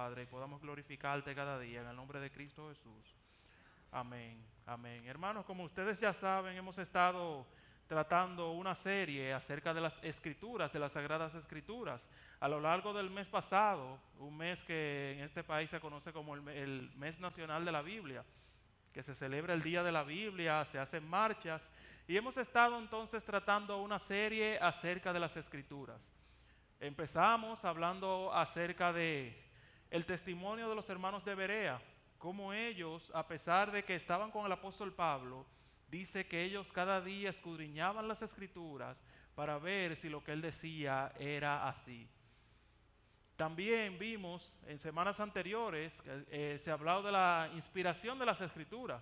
Padre, y podamos glorificarte cada día en el nombre de Cristo Jesús. Amén, amén. Hermanos, como ustedes ya saben, hemos estado tratando una serie acerca de las escrituras, de las Sagradas Escrituras. A lo largo del mes pasado, un mes que en este país se conoce como el mes nacional de la Biblia, que se celebra el Día de la Biblia, se hacen marchas, y hemos estado entonces tratando una serie acerca de las Escrituras. Empezamos hablando acerca de el testimonio de los hermanos de Berea, cómo ellos, a pesar de que estaban con el apóstol Pablo, dice que ellos cada día escudriñaban las Escrituras para ver si lo que él decía era así. También vimos en semanas anteriores que se ha hablado de la inspiración de las Escrituras,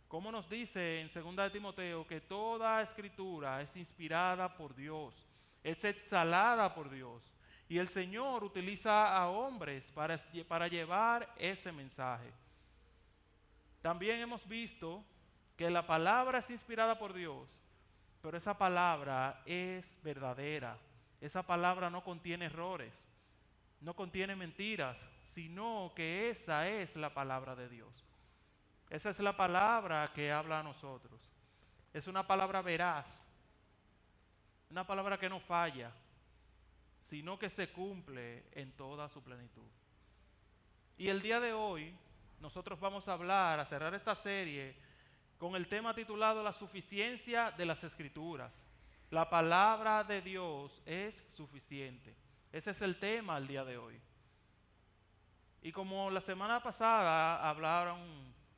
como nos dice en 2 de Timoteo que toda Escritura es inspirada por Dios, es exhalada por Dios, y el Señor utiliza a hombres para llevar ese mensaje. También hemos visto que la palabra es inspirada por Dios, pero esa palabra es verdadera, esa palabra no contiene errores, no contiene mentiras, sino que esa es la palabra de Dios. Esa es la palabra que habla a nosotros. Es una palabra veraz, una palabra que no falla, sino que se cumple en toda su plenitud. Y el día de hoy nosotros vamos a hablar, a cerrar esta serie con el tema titulado La suficiencia de las Escrituras. La palabra de Dios es suficiente. Ese es el tema el día de hoy. Y como la semana pasada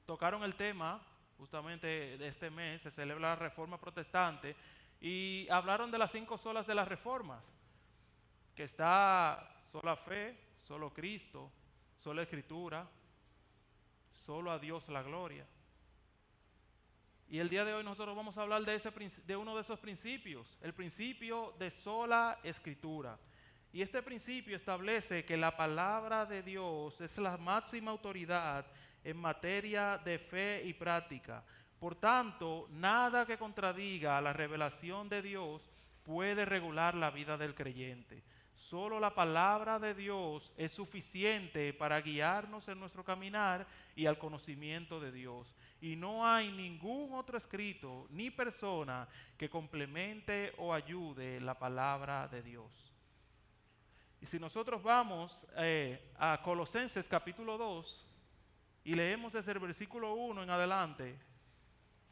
tocaron el tema, justamente de este mes, se celebra la Reforma Protestante, y hablaron de las 5 solas de las Reformas, que está sola fe, solo Cristo, sola Escritura, solo a Dios la gloria. Y el día de hoy nosotros vamos a hablar de uno de esos principios, el principio de sola Escritura. Y este principio establece que la palabra de Dios es la máxima autoridad en materia de fe y práctica. Por tanto, nada que contradiga la revelación de Dios puede regular la vida del creyente. Solo la palabra de Dios es suficiente para guiarnos en nuestro caminar y al conocimiento de Dios. Y no hay ningún otro escrito ni persona que complemente o ayude la palabra de Dios. Y si nosotros vamos a Colosenses capítulo 2 y leemos desde el versículo 1 en adelante,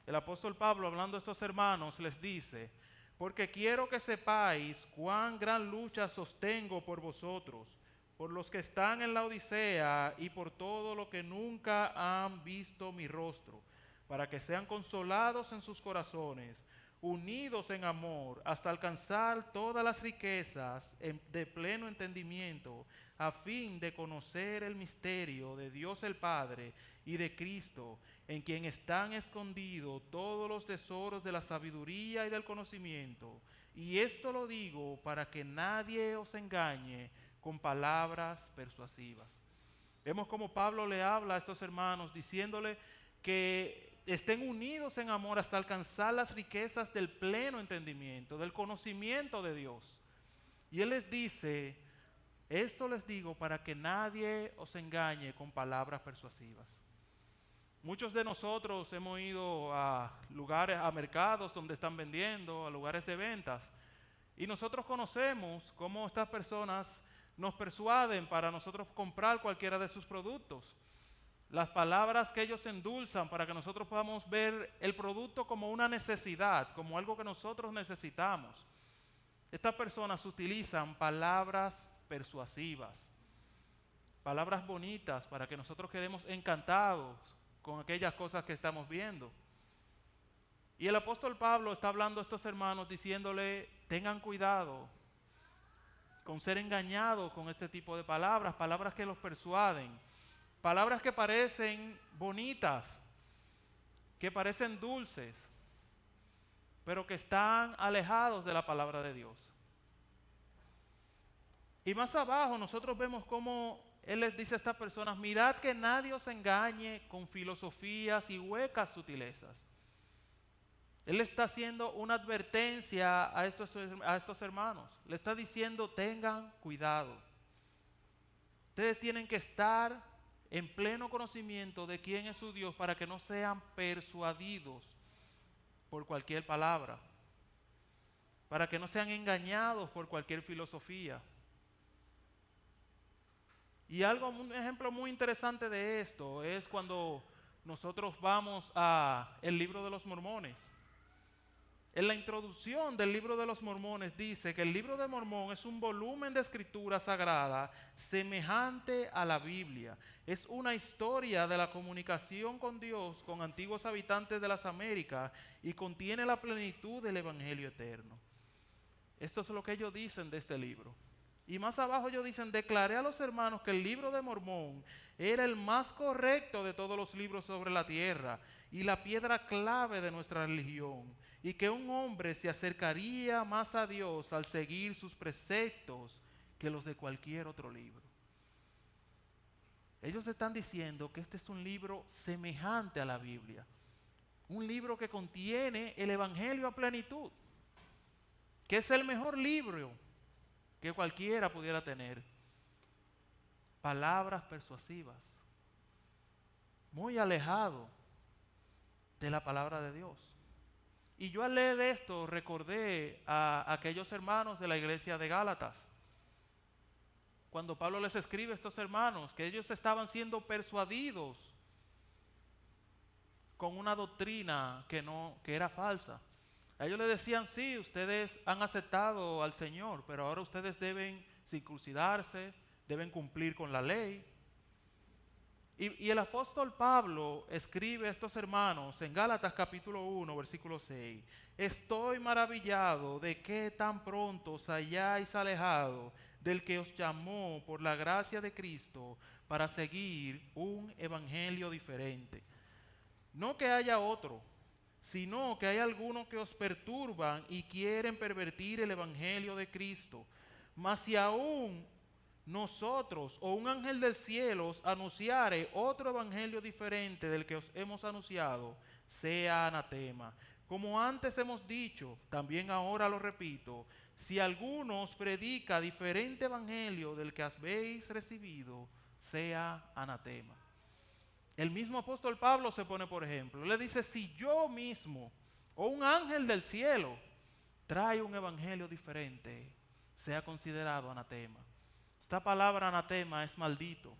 el apóstol Pablo, hablando a estos hermanos, les dice: porque quiero que sepáis cuán gran lucha sostengo por vosotros, por los que están en la Odisea y por todo lo que nunca han visto mi rostro, para que sean consolados en sus corazones, unidos en amor, hasta alcanzar todas las riquezas de pleno entendimiento, a fin de conocer el misterio de Dios el Padre y de Cristo, en quien están escondidos todos los tesoros de la sabiduría y del conocimiento. Y esto lo digo para que nadie os engañe con palabras persuasivas. Vemos como Pablo le habla a estos hermanos diciéndole que estén unidos en amor hasta alcanzar las riquezas del pleno entendimiento, del conocimiento de Dios. Y él les dice: esto les digo para que nadie os engañe con palabras persuasivas. Muchos de nosotros hemos ido a lugares, a mercados donde están vendiendo, a lugares de ventas, y nosotros conocemos cómo estas personas nos persuaden para nosotros comprar cualquiera de sus productos. Las palabras que ellos endulzan para que nosotros podamos ver el producto como una necesidad, como algo que nosotros necesitamos. Estas personas utilizan palabras persuasivas, palabras bonitas para que nosotros quedemos encantados con aquellas cosas que estamos viendo. Y el apóstol Pablo está hablando a estos hermanos diciéndole: tengan cuidado con ser engañados con este tipo de palabras, palabras que los persuaden, palabras que parecen bonitas, que parecen dulces, pero que están alejados de la palabra de Dios. Y más abajo nosotros vemos cómo él les dice a estas personas: mirad que nadie os engañe con filosofías y huecas sutilezas. Él está haciendo una advertencia a estos hermanos. Le está diciendo: tengan cuidado. Ustedes tienen que estar en pleno conocimiento de quién es su Dios para que no sean persuadidos por cualquier palabra, para que no sean engañados por cualquier filosofía. Y un ejemplo muy interesante de esto es cuando nosotros vamos a el libro de los Mormones. En la introducción del libro de los Mormones dice que el libro de Mormón es un volumen de escritura sagrada semejante a la Biblia. Es una historia de la comunicación con Dios con antiguos habitantes de las Américas y contiene la plenitud del Evangelio eterno. Esto es lo que ellos dicen de este libro. Y más abajo ellos dicen: declaré a los hermanos que el libro de Mormón era el más correcto de todos los libros sobre la tierra y la piedra clave de nuestra religión, y que un hombre se acercaría más a Dios al seguir sus preceptos que los de cualquier otro libro. Ellos están diciendo que este es un libro semejante a la Biblia, un libro que contiene el Evangelio a plenitud, que es el mejor libro que cualquiera pudiera tener. Palabras persuasivas, muy alejado de la palabra de Dios. Y yo al leer esto recordé a aquellos hermanos de la iglesia de Gálatas, cuando Pablo les escribe a estos hermanos que ellos estaban siendo persuadidos con una doctrina que era falsa. A ellos les decían: sí, ustedes han aceptado al Señor, pero ahora ustedes deben circuncidarse, deben cumplir con la ley. Y el apóstol Pablo escribe a estos hermanos en Gálatas capítulo 1, versículo 6: estoy maravillado de que tan pronto os hayáis alejado del que os llamó por la gracia de Cristo para seguir un evangelio diferente. No que haya otro, sino que hay algunos que os perturban y quieren pervertir el evangelio de Cristo. Mas si aún nosotros o un ángel del cielo os anunciare otro evangelio diferente del que os hemos anunciado, sea anatema. Como antes hemos dicho, también ahora lo repito: si alguno os predica diferente evangelio del que habéis recibido, sea anatema. El mismo apóstol Pablo se pone por ejemplo. Le dice: si yo mismo o un ángel del cielo trae un evangelio diferente, sea considerado anatema. Esta palabra anatema es maldito.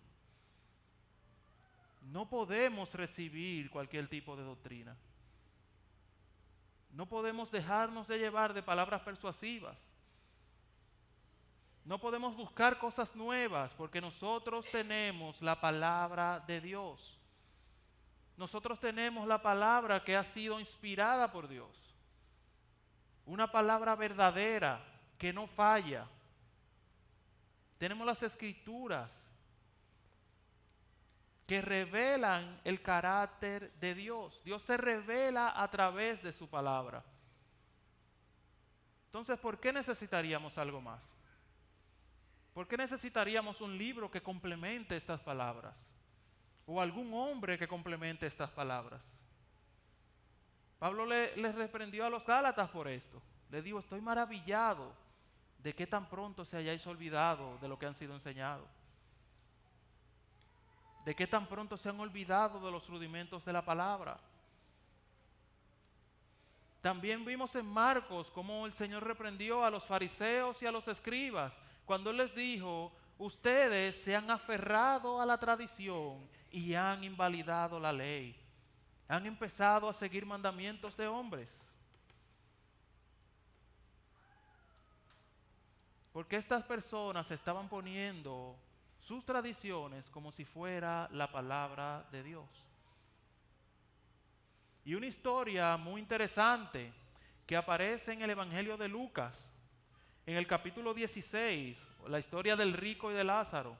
No podemos recibir cualquier tipo de doctrina. No podemos dejarnos de llevar de palabras persuasivas. No podemos buscar cosas nuevas, porque nosotros tenemos la palabra de Dios. Nosotros tenemos la palabra que ha sido inspirada por Dios. Una palabra verdadera que no falla. Tenemos las escrituras que revelan el carácter de Dios. Dios se revela a través de su palabra. Entonces, ¿por qué necesitaríamos algo más? ¿Por qué necesitaríamos un libro que complemente estas palabras? O algún hombre que complemente estas palabras. Pablo les reprendió a los Gálatas por esto. Les dijo: estoy maravillado de que tan pronto se hayáis olvidado de lo que han sido enseñados. De que tan pronto se han olvidado de los rudimentos de la palabra. También vimos en Marcos cómo el Señor reprendió a los fariseos y a los escribas cuando Él les dijo: ustedes se han aferrado a la tradición y han invalidado la ley. Han empezado a seguir mandamientos de hombres. Porque estas personas estaban poniendo sus tradiciones como si fuera la palabra de Dios. Y una historia muy interesante que aparece en el Evangelio de Lucas, en el capítulo 16, la historia del rico y de Lázaro,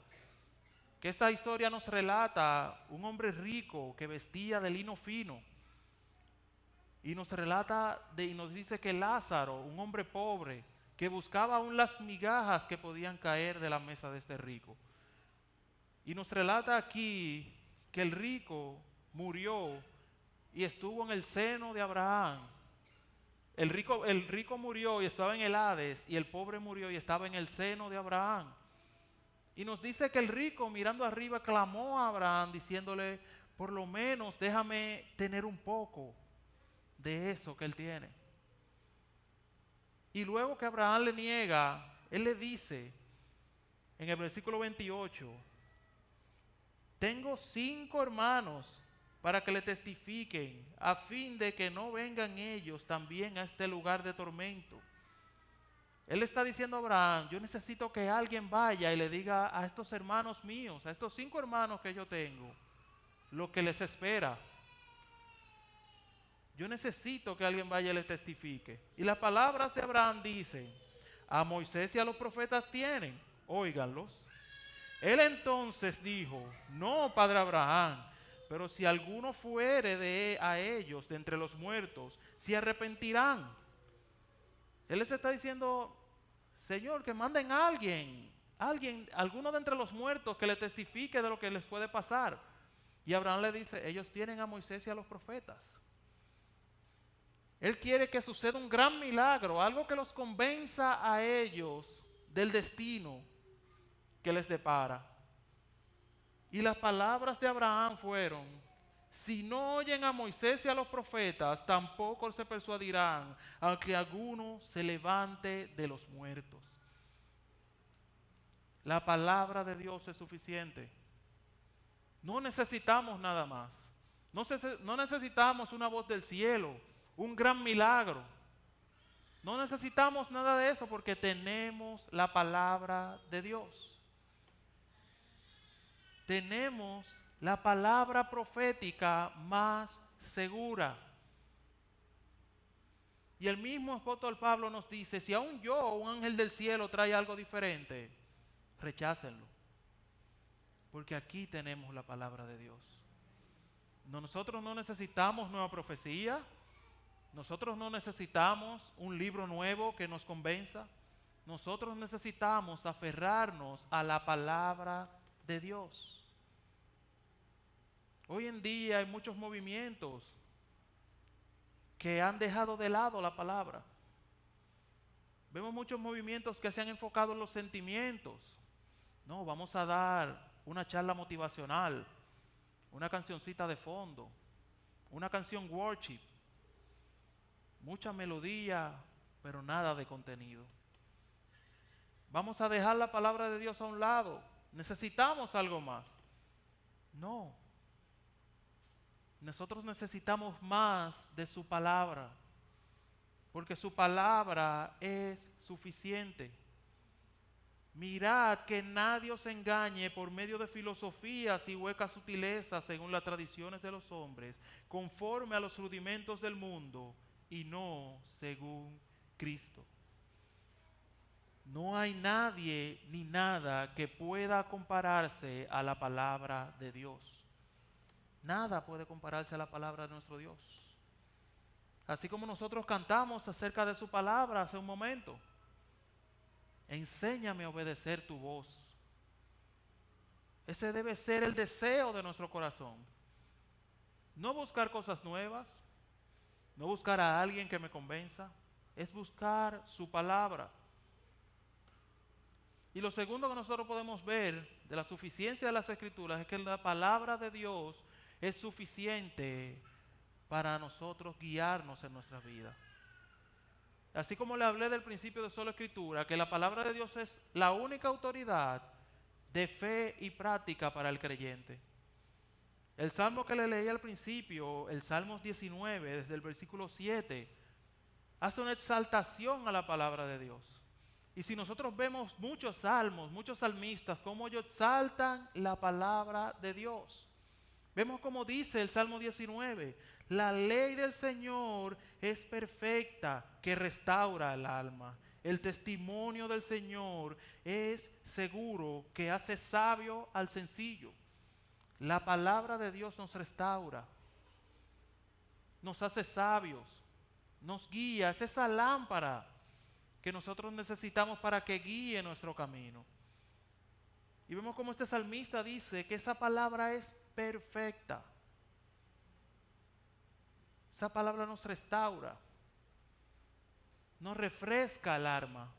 que esta historia nos relata un hombre rico que vestía de lino fino, y nos relata y nos dice que Lázaro, un hombre pobre, que buscaba aún las migajas que podían caer de la mesa de este rico. Y nos relata aquí que el rico murió y estuvo en el seno de Abraham. El rico murió y estaba en el Hades, y el pobre murió y estaba en el seno de Abraham. Y nos dice que el rico mirando arriba clamó a Abraham diciéndole, por lo menos déjame tener un poco de eso que él tiene. Y luego que Abraham le niega, él le dice en el versículo 28, tengo 5 hermanos para que le testifiquen, a fin de que no vengan ellos también a este lugar de tormento. Él está diciendo a Abraham, yo necesito que alguien vaya y le diga a estos hermanos míos, a estos 5 hermanos que yo tengo, lo que les espera. Yo necesito que alguien vaya y les testifique. Y las palabras de Abraham dicen, a Moisés y a los profetas tienen, óiganlos. Él entonces dijo, no, padre Abraham, pero si alguno fuere a ellos de entre los muertos, se arrepentirán. Él les está diciendo, Señor, que manden a alguien, alguno de entre los muertos que le testifique de lo que les puede pasar. Y Abraham le dice, ellos tienen a Moisés y a los profetas. Él quiere que suceda un gran milagro, algo que los convenza a ellos del destino que les depara. Y las palabras de Abraham fueron, si no oyen a Moisés y a los profetas, tampoco se persuadirán, aunque alguno se levante de los muertos. La palabra de Dios es suficiente. No necesitamos nada más. No necesitamos una voz del cielo, un gran milagro. No necesitamos nada de eso porque tenemos la palabra de Dios. Tenemos la palabra profética más segura. Y el mismo apóstol Pablo nos dice, si aún yo o un ángel del cielo trae algo diferente, rechácenlo. Porque aquí tenemos la palabra de Dios. Nosotros no necesitamos nueva profecía. Nosotros no necesitamos un libro nuevo que nos convenza. Nosotros necesitamos aferrarnos a la palabra de Dios. Hoy en día hay muchos movimientos que han dejado de lado la palabra. Vemos muchos movimientos que se han enfocado en los sentimientos. No, vamos a dar una charla motivacional, una cancioncita de fondo, una canción worship, mucha melodía, pero nada de contenido. Vamos a dejar la palabra de Dios a un lado. Necesitamos algo más. No. Nosotros necesitamos más de su palabra, porque su palabra es suficiente. Mirad que nadie os engañe por medio de filosofías y huecas sutilezas según las tradiciones de los hombres, conforme a los rudimentos del mundo y no según Cristo. No hay nadie ni nada que pueda compararse a la palabra de Dios. Nada puede compararse a la palabra de nuestro Dios. Así como nosotros cantamos acerca de su palabra hace un momento. Enséñame a obedecer tu voz. Ese debe ser el deseo de nuestro corazón. No buscar cosas nuevas, no buscar a alguien que me convenza, es buscar su palabra. Y lo segundo que nosotros podemos ver de la suficiencia de las Escrituras es que la palabra de Dios es suficiente para nosotros guiarnos en nuestra vida. Así como le hablé del principio de sola Escritura, que la palabra de Dios es la única autoridad de fe y práctica para el creyente. El salmo que le leí al principio, el Salmos 19, desde el versículo 7, hace una exaltación a la palabra de Dios. Y si nosotros vemos muchos salmos, muchos salmistas, cómo ellos exaltan la palabra de Dios. Vemos como dice el Salmo 19, la ley del Señor es perfecta, que restaura el alma. El testimonio del Señor es seguro, que hace sabio al sencillo. La palabra de Dios nos restaura, nos hace sabios, nos guía. Es esa lámpara que nosotros necesitamos para que guíe nuestro camino. Y vemos como este salmista dice que esa palabra es perfecta. Esa palabra nos restaura, nos refresca el alma.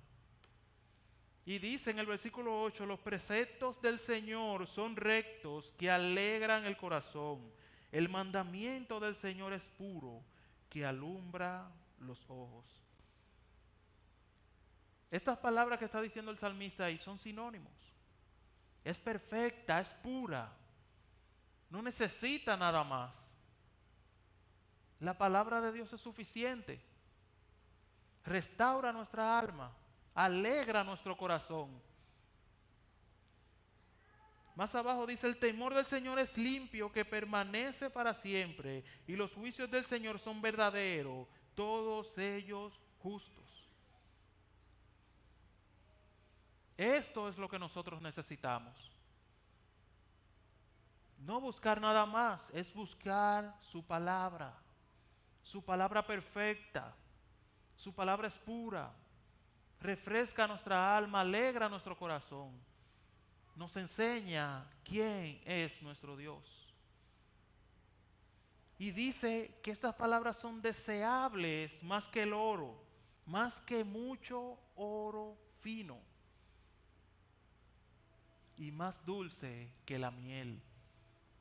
Y dice en el versículo 8, los preceptos del Señor son rectos que alegran el corazón. El mandamiento del Señor es puro que alumbra los ojos. Estas palabras que está diciendo el salmista ahí son sinónimos. Es perfecta, es pura. No necesita nada más. La palabra de Dios es suficiente. Restaura nuestra alma, alegra nuestro corazón. Más abajo dice, el temor del Señor es limpio, que permanece para siempre, y los juicios del Señor son verdaderos, todos ellos justos. Esto es lo que nosotros necesitamos. No buscar nada más, es buscar su palabra perfecta. Su palabra es pura, refresca nuestra alma, alegra nuestro corazón, nos enseña quién es nuestro Dios. Y dice que estas palabras son deseables más que el oro, más que mucho oro fino, y más dulce que la miel,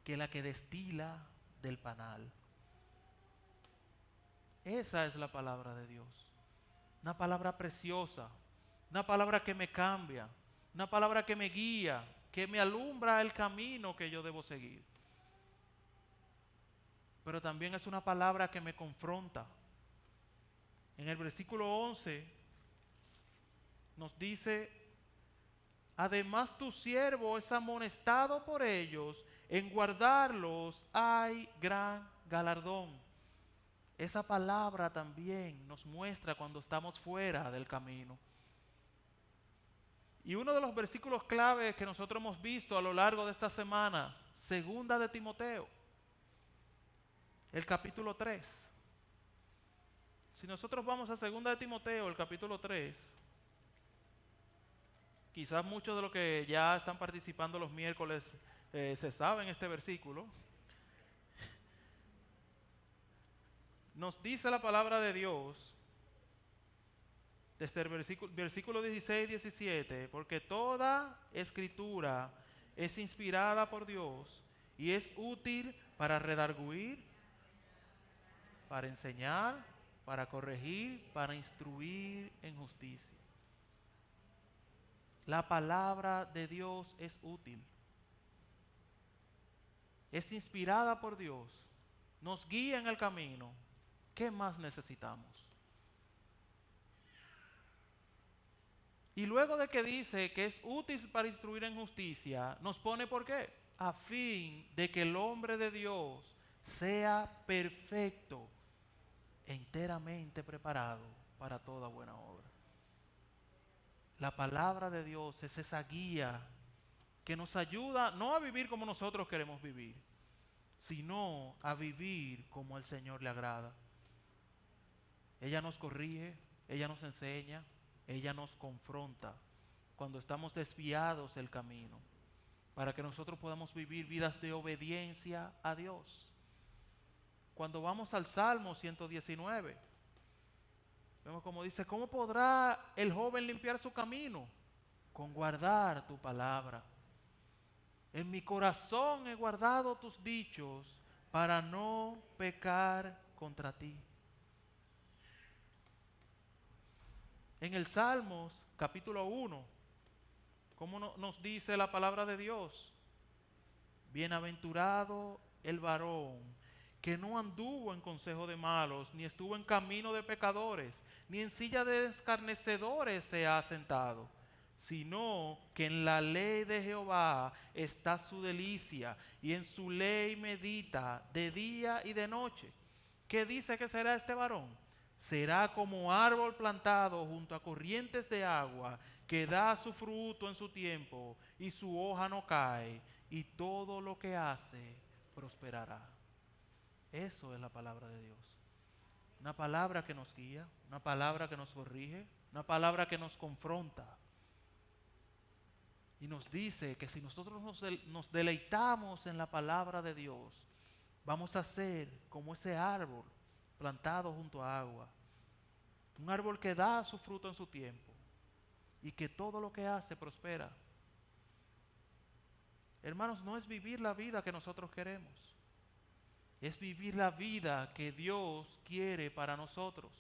que la que destila del panal. Esa es la palabra de Dios. Una palabra preciosa, una palabra que me cambia, una palabra que me guía, que me alumbra el camino que yo debo seguir. Pero también es una palabra que me confronta. En el versículo 11 nos dice, además tu siervo es amonestado por ellos, en guardarlos hay gran galardón. Esa palabra también nos muestra cuando estamos fuera del camino. Y uno de los versículos clave que nosotros hemos visto a lo largo de estas semanas, segunda de Timoteo, el capítulo 3. Si nosotros vamos a segunda de Timoteo, el capítulo 3, quizás muchos de los que ya están participando los miércoles se saben este versículo. Nos dice la palabra de Dios, desde el versículo 16 y 17, porque toda escritura es inspirada por Dios y es útil para redarguir, para enseñar, para corregir, para instruir en justicia. La palabra de Dios es útil, es inspirada por Dios, nos guía en el camino. ¿Qué más necesitamos? Y luego de que dice que es útil para instruir en justicia, nos pone ¿por qué? A fin de que el hombre de Dios sea perfecto, enteramente preparado para toda buena obra. La palabra de Dios es esa guía que nos ayuda no a vivir como nosotros queremos vivir, sino a vivir como al Señor le agrada. Ella nos corrige, ella nos enseña, ella nos confronta cuando estamos desviados del camino, para que nosotros podamos vivir vidas de obediencia a Dios. Cuando vamos al Salmo 119, vemos como dice, ¿cómo podrá el joven limpiar su camino? Con guardar tu palabra. En mi corazón he guardado tus dichos para no pecar contra ti. En el Salmos, capítulo 1, ¿cómo nos dice la palabra de Dios? Bienaventurado el varón que no anduvo en consejo de malos, ni estuvo en camino de pecadores, ni en silla de escarnecedores se ha sentado, sino que en la ley de Jehová está su delicia, y en su ley medita de día y de noche. ¿Qué dice que será este varón? Será como árbol plantado junto a corrientes de agua, que da su fruto en su tiempo, y su hoja no cae, y todo lo que hace prosperará. Eso es la palabra de Dios. Una palabra que nos guía, una palabra que nos corrige, una palabra que nos confronta. Y nos dice que si nosotros nos deleitamos en la palabra de Dios, vamos a ser como ese árbol plantado junto a agua. Un árbol que da su fruto en su tiempo. y que todo lo que hace prospera. Hermanos, no es vivir la vida que nosotros queremos. Es vivir la vida que Dios quiere para nosotros.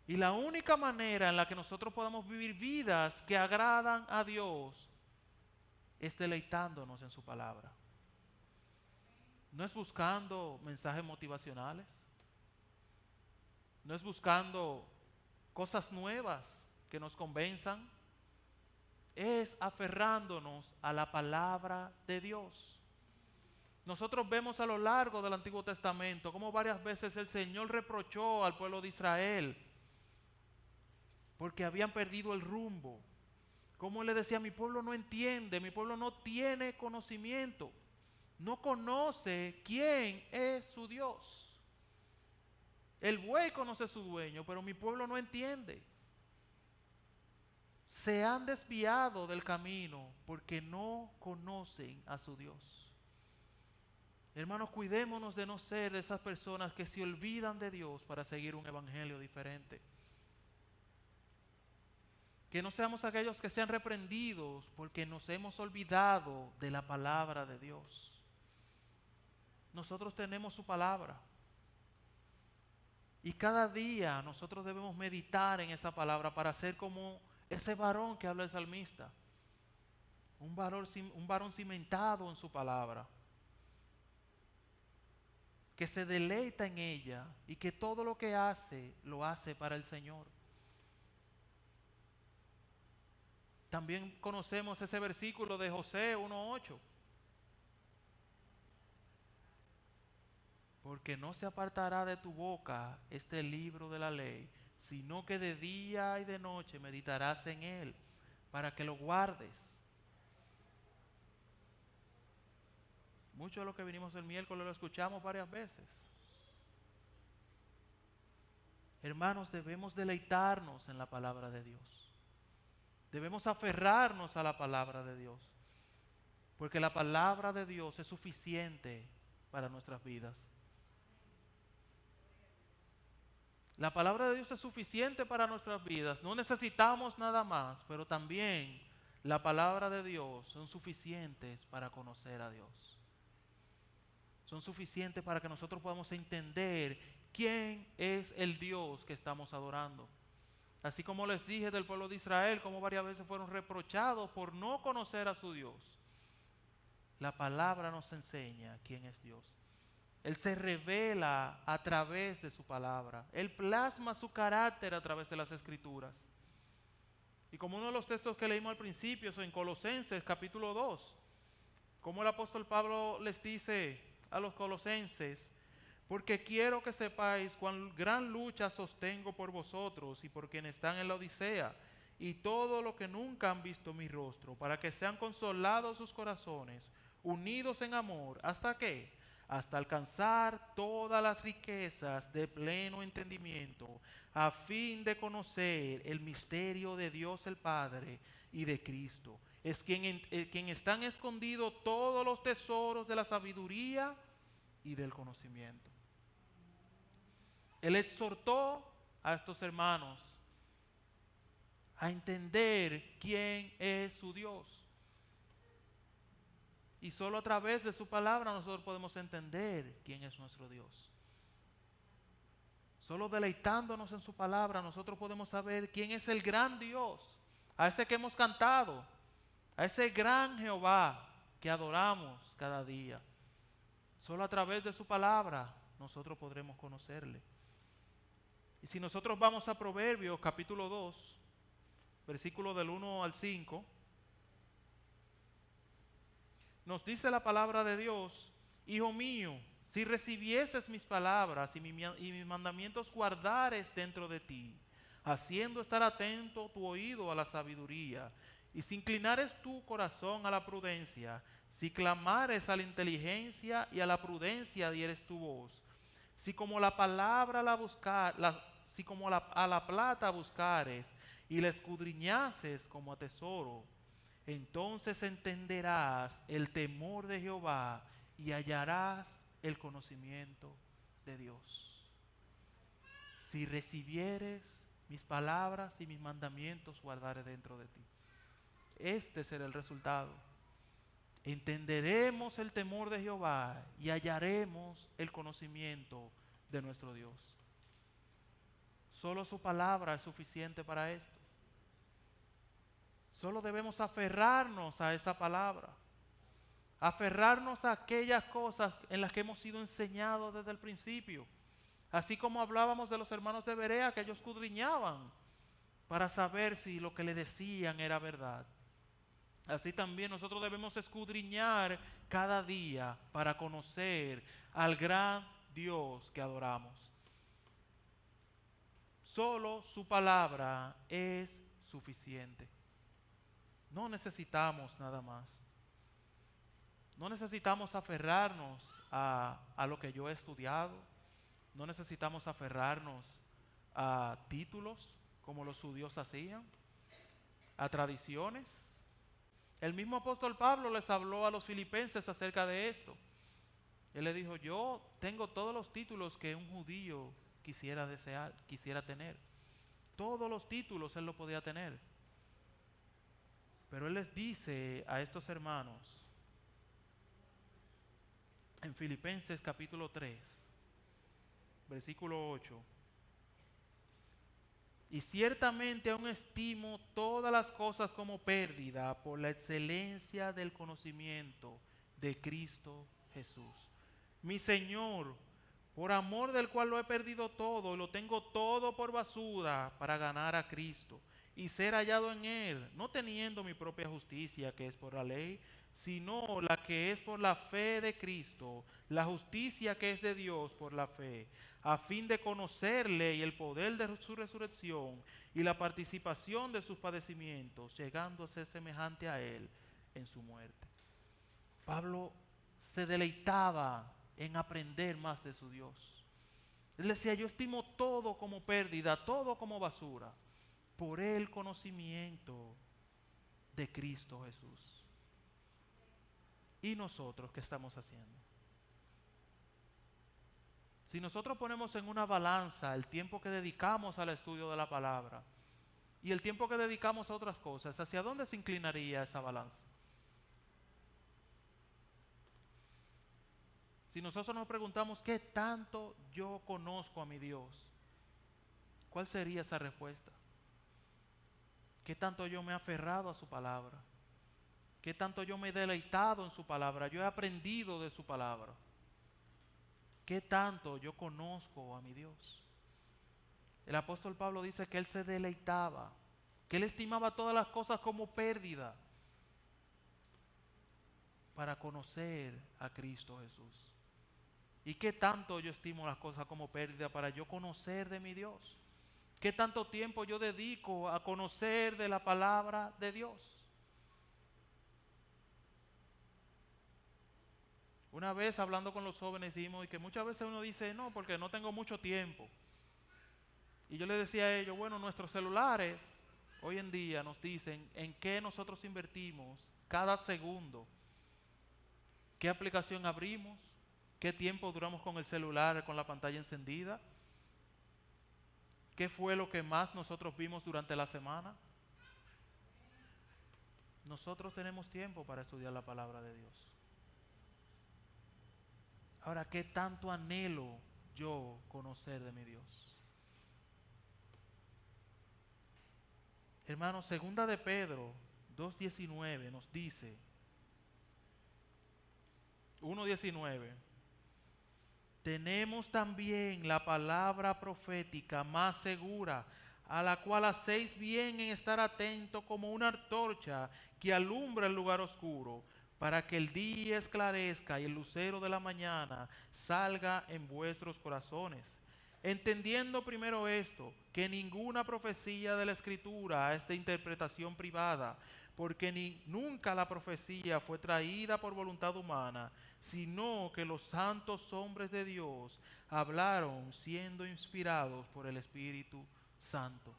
Y la única manera en la que nosotros podemos vivir vidas que agradan a Dios es deleitándonos en su palabra. No es buscando mensajes motivacionales. No es buscando cosas nuevas que nos convenzan. Es aferrándonos a la palabra de Dios. Nosotros vemos a lo largo del Antiguo Testamento cómo varias veces el Señor reprochó al pueblo de Israel porque habían perdido el rumbo. Como Él le decía, mi pueblo no entiende, mi pueblo no tiene conocimiento, no conoce quién es su Dios. El buey conoce a su dueño, pero mi pueblo no entiende. Se han desviado del camino porque no conocen a su Dios. Hermanos, cuidémonos de no ser de esas personas que se olvidan de Dios para seguir un evangelio diferente. Que no seamos aquellos que sean reprendidos porque nos hemos olvidado de la palabra de Dios. Nosotros tenemos su palabra. Y cada día nosotros debemos meditar en esa palabra para ser como ese varón que habla el salmista. Un varón cimentado en su palabra, que se deleita en ella y que todo lo que hace, lo hace para el Señor. También conocemos ese versículo de Josué 1:8. Porque no se apartará de tu boca este libro de la ley, sino que de día y de noche meditarás en él, para que lo guardes. Mucho de lo que vinimos el miércoles lo escuchamos varias veces. Hermanos, debemos deleitarnos en la palabra de Dios. Debemos aferrarnos a la palabra de Dios, porque la palabra de Dios es suficiente para nuestras vidas. La palabra de Dios es suficiente para nuestras vidas. No necesitamos nada más, pero también la palabra de Dios son suficientes para conocer a Dios. Son suficientes para que nosotros podamos entender quién es el Dios que estamos adorando. Así como les dije del pueblo de Israel, como varias veces fueron reprochados por no conocer a su Dios. La palabra nos enseña quién es Dios. Él se revela a través de su palabra. Él plasma su carácter a través de las Escrituras. Y como uno de los textos que leímos al principio, es en Colosenses capítulo 2, como el apóstol Pablo les dice a los colosenses: porque quiero que sepáis cuán gran lucha sostengo por vosotros y por quienes están en la Odisea, y todo lo que nunca han visto mi rostro, para que sean consolados sus corazones, unidos en amor, ¿hasta qué? Hasta alcanzar todas las riquezas de pleno entendimiento, a fin de conocer el misterio de Dios el Padre y de Cristo. Es quien están escondidos todos los tesoros de la sabiduría y del conocimiento. Él exhortó a estos hermanos a entender quién es su Dios. Y solo a través de su palabra nosotros podemos entender quién es nuestro Dios. Solo deleitándonos en su palabra nosotros podemos saber quién es el gran Dios, a ese que hemos cantado, a ese gran Jehová que adoramos cada día. Solo a través de su palabra nosotros podremos conocerle. Y si nosotros vamos a Proverbios capítulo 2, versículo del 1 al 5, nos dice la palabra de Dios: Hijo mío, si recibieses mis palabras y mis mandamientos guardares dentro de ti, haciendo estar atento tu oído a la sabiduría, y si inclinares tu corazón a la prudencia, si clamares a la inteligencia y a la prudencia dieres tu voz, si como la palabra a la plata buscares y la escudriñases como a tesoro, entonces entenderás el temor de Jehová y hallarás el conocimiento de Dios. Si recibieres mis palabras y mis mandamientos guardaré dentro de ti. Este será el resultado. Entenderemos el temor de Jehová y hallaremos el conocimiento de nuestro Dios. Solo su palabra es suficiente para esto. Solo debemos aferrarnos a esa palabra. Aferrarnos a aquellas cosas en las que hemos sido enseñados desde el principio. Así como hablábamos de los hermanos de Berea, que ellos escudriñaban para saber si lo que le decían era verdad. Así también nosotros debemos escudriñar cada día para conocer al gran Dios que adoramos. Solo su palabra es suficiente. No necesitamos nada más. No necesitamos aferrarnos a lo que yo he estudiado. No necesitamos aferrarnos a títulos como los judíos hacían, a tradiciones. El mismo apóstol Pablo les habló a los filipenses acerca de esto. Él le dijo, yo tengo todos los títulos que un judío quisiera desear, quisiera tener. Todos los títulos él lo podía tener. Pero él les dice a estos hermanos, en Filipenses capítulo 3, versículo 8, y ciertamente aún estimo todas las cosas como pérdida por la excelencia del conocimiento de Cristo Jesús, mi Señor, por amor del cual lo he perdido todo y lo tengo todo por basura para ganar a Cristo y ser hallado en Él, no teniendo mi propia justicia que es por la ley, sino la que es por la fe de Cristo, la justicia que es de Dios por la fe, a fin de conocerle y el poder de su resurrección y la participación de sus padecimientos, llegando a ser semejante a Él en su muerte. Pablo se deleitaba en aprender más de su Dios. Él decía, yo estimo todo como pérdida, todo como basura, por el conocimiento de Cristo Jesús. ¿Y nosotros qué estamos haciendo? Si nosotros ponemos en una balanza el tiempo que dedicamos al estudio de la palabra y el tiempo que dedicamos a otras cosas, ¿hacia dónde se inclinaría esa balanza? Si nosotros nos preguntamos qué tanto yo conozco a mi Dios, ¿cuál sería esa respuesta? ¿Qué tanto yo me he aferrado a su palabra? ¿Qué tanto yo me he deleitado en su palabra? Yo he aprendido de su palabra. ¿Qué tanto yo conozco a mi Dios? El apóstol Pablo dice que él se deleitaba, que él estimaba todas las cosas como pérdida para conocer a Cristo Jesús. ¿Y qué tanto yo estimo las cosas como pérdida para yo conocer de mi Dios? ¿Qué tanto tiempo yo dedico a conocer de la palabra de Dios? Una vez hablando con los jóvenes dijimos que muchas veces uno dice, no, porque no tengo mucho tiempo. Y yo le decía a ellos, bueno, nuestros celulares hoy en día nos dicen en qué nosotros invertimos cada segundo. ¿Qué aplicación abrimos? ¿Qué tiempo duramos con el celular, con la pantalla encendida? ¿Qué fue lo que más nosotros vimos durante la semana? Nosotros tenemos tiempo para estudiar la palabra de Dios. Ahora, ¿qué tanto anhelo yo conocer de mi Dios? Hermanos, segunda de Pedro 2:19 nos dice, 1:19, tenemos también la palabra profética más segura, a la cual hacéis bien en estar atento como una antorcha que alumbra el lugar oscuro, para que el día esclarezca y el lucero de la mañana salga en vuestros corazones. Entendiendo primero esto, que ninguna profecía de la Escritura es de interpretación privada, porque nunca la profecía fue traída por voluntad humana, sino que los santos hombres de Dios hablaron siendo inspirados por el Espíritu Santo.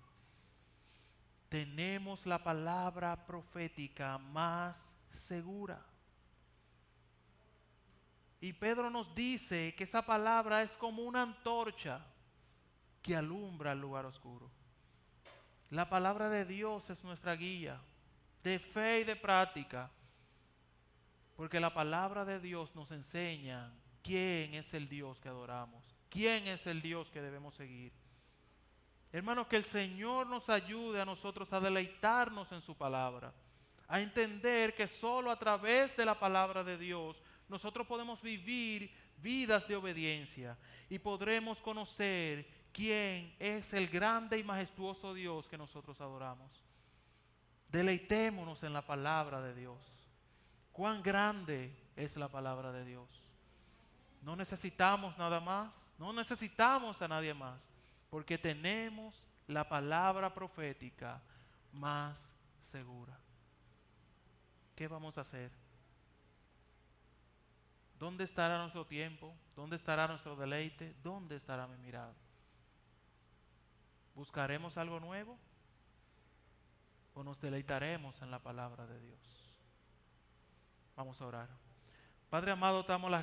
Tenemos la palabra profética más segura. Y Pedro nos dice que esa palabra es como una antorcha que alumbra el lugar oscuro. La palabra de Dios es nuestra guía de fe y de práctica, porque la palabra de Dios nos enseña quién es el Dios que adoramos, quién es el Dios que debemos seguir. Hermanos, que el Señor nos ayude a nosotros a deleitarnos en su palabra, a entender que solo a través de la palabra de Dios nosotros podemos vivir vidas de obediencia y podremos conocer quién es el grande y majestuoso Dios que nosotros adoramos. Deleitémonos en la palabra de Dios. Cuán grande es la palabra de Dios. No necesitamos nada más, no necesitamos a nadie más, porque tenemos la palabra profética más segura. ¿Qué vamos a hacer? ¿Dónde estará nuestro tiempo? ¿Dónde estará nuestro deleite? ¿Dónde estará mi mirada? ¿Buscaremos algo nuevo? ¿O nos deleitaremos en la palabra de Dios? Vamos a orar. Padre amado, te damos las gracias.